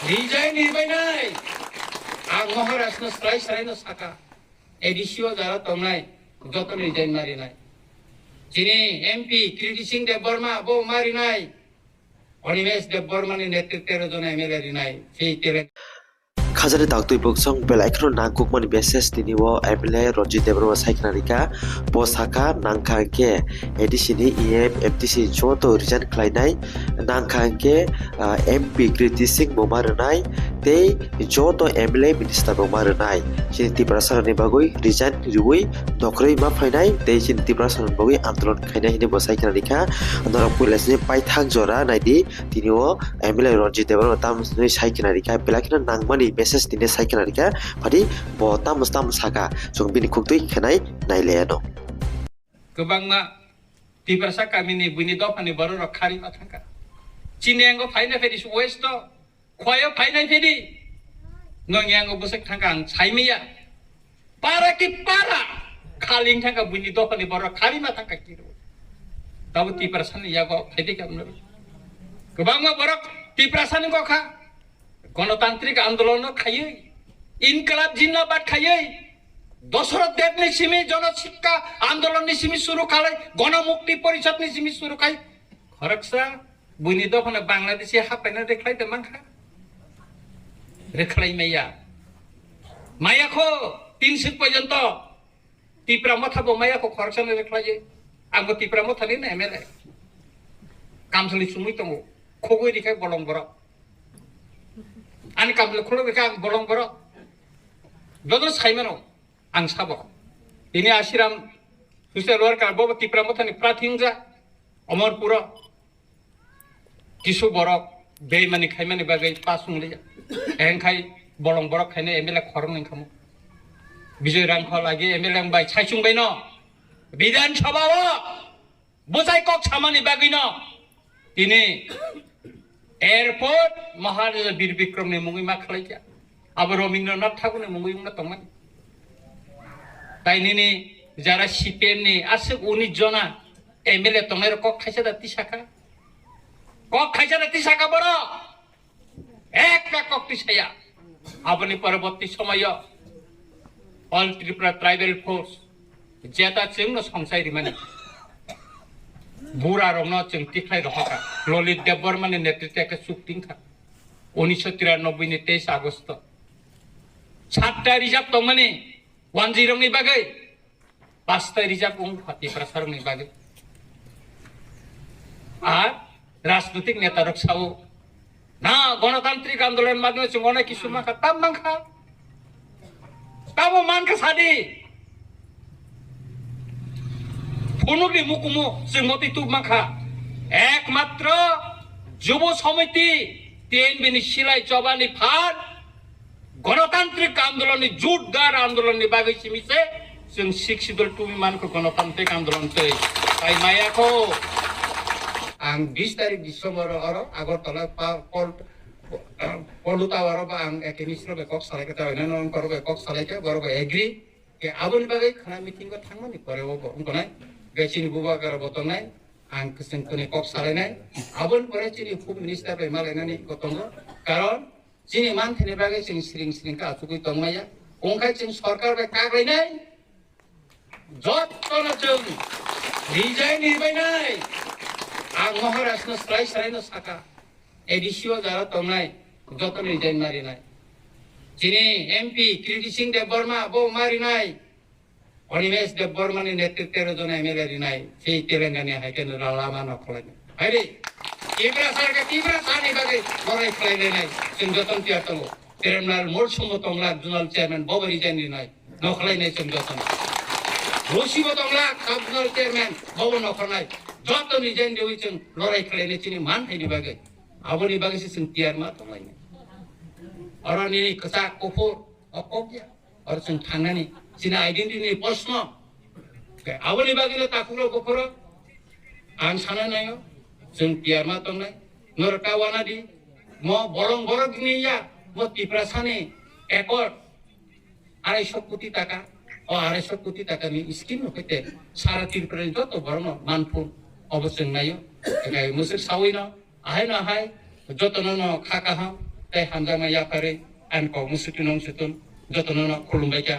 리자인 일바이나이 ang Maharashtra strike saray no saka edisio jara tongnai joton resign marinai chini MP Kirti Singh Dev Burma bo marinai Onimesh Dev Burma ni netritwero jon MLA rinai sei tele Khazari daktui boksong belaikro nangkuk mani message tiniwo MLA Ranjit Debroma saiknarika posaka nangkangke edisini EM MTC joto resign khlainai nangkangke MP Kirti Singh momarnai tei joto MLA minister momarnai chini tiprasarani bagui resign riui nokroi ma phainai tei chini tiprasarani bagui andolon khainai hini bo saiknarika norok pulasni paithak jora naidi tiniwo MLA Ranjit Debroma tamsni saiknarika belaikro nangmani message tini saiknarika phadi bo tamus saka jong bini khuktui khanai naileno kebangma tiprasa kami ni buni do pani baro rakhari mathangka chinengo phaina fedi west to khoyo phaina fedi nonyango busek thangka ang chaimiya para ki para khaling thangka buni do pani baro khari mathangka kiro tabu tiprasa ni yago phedi kamno kebangma baro tiprasa ni ko kha গণতান্ত্রিক আন্দোলন খাইয়ে ইনকলাব জিন্দাবাদ খাইয়ে দশরথ দেব নিসিমি জনশিক্ষা আন্দোলন নিসিমি শুরু খালে গণমুক্তি পরিষদ নিসিমি শুরু খাই খরকসা বুনি দফনে বাংলাদেশে হাপাইনা রেখলাই তো মাংখা রেখলাই মায়াখো 300 পর্যন্ত টিপ্রা মথাবো মায়াখো খরকসানে রেখলাই আঙ্গো টিপ্রা মথালি না এমএলএ কামসলি সুমুই তঙ্গ খগই রিখাই বলং বড় Ani kamle kholo beka bolong boro dodo saimano ang sabo ini ashiram susel warkar bobo tipramothani prathingja amarpura kisu borok beimani khaimani bagai pasungli engkai bolong borok khaine emele khorong engkhamu bijoy rangkho lagi emele bai chaisung baino bidan sabhawo bojai kok chamani bagino ini airport Maharaja Bir Bikram নে মুঙ্গি মা খালাইয়া আবার রবীন্দ্রনাথ ঠাকুর নে মুঙ্গি মুঙ্গা তংমান তাই নিনি যারা CPM নি আছে 19 জনা MLA তংের cock খাইছা দাতি শাখা বড় একটা ককটি ছায়া আপনি পরবর্তী সময় অল ত্রিপুরা ট্রাইবেল ফোর্স যেটা চিংনো সংসারি মানে বুড়া রং চিং টিখাই রহকা ললিত দেব বর্মানের নেতৃত্বে একটা চুক্তিংখা 1993 ni 23 আগস্ট 7টা রিজার্ভ তো মানে 10 ni বাগে 5টা রিজার্ভ ফাতি প্রসারং ni বাগে আর রাজনৈতিক নেতা রক্ষাও না গণতান্ত্রিক আন্দোলনের মাধ্যমে অনেক কিছু মাখা তাম মাখা তাবো মানকা সাদি অনুলি মুকুমু সিমতি তু মাখা একমাত্র যুব সমিতি টিএনবি সিলাই চবানি ফাট গণতান্ত্রিক আন্দোলনের জোরদার আন্দোলনের বাগে সিমিছে जों শিক্ষিতল টুমি মানকো গণতান্ত্রিক আন্দোলন তৈ তাই মায়াখো আং 20 তারিখ ডিসেম্বর অর আগরতলা পলুতা অর বা আং একেমিস্র বেকক সালাইকে তাইনা নন করব বেকক সালাইকে গরব এগ্রি কে আবনি বাগে খানা মিটিং কো থাংমানি পরে ওবো উনকনাই Gacini bubagar botongnai ang kesengkuni kok salenai abon pore chini food minister pe malenani kotongo karon chini manthini bage sing sring ka asukui tongmaya ongkai ching sarkar be kagleinai jottono chung resign nirbainai ang Maharashtra strike saray no saka edisio jara tongnai joton resign marinai chini MP Kirti Singh Dev Burma bo marinai Onimesh Dev Burma ni netritwero jon MLA rinai sei Telangana haiten ralama nokhlai hari tibra sani bagai borai khlaile nai sing joton tiar tongo terminal mol sumo tongla zonal chairman bobo resign rinai nokhlai nai sing joton rosibo tongla regional chairman bobo nokhlai joton resign deui sing lorai khlaile chini man haini bagai aboni bagai sing tiar ma tonglai orani kasa kopor okokya or sing thangnani Sina identity posno, kayak awal ibagila takulo koporo, ang sana na yo, sung tiar matong na, norkawana di, mo bolong gini ya, mo tiprasane, ekor, 250 কোটি টাকা, o 250 কোটি টাকা ni iskin no kete, sara tirpren joto borno manpun, oboseng na yo, kayak musik sawi no, ahay na ahay, joto no kaka ha, tei hamjama yapare an ko musutu nong sutun jotono no khulumbai kya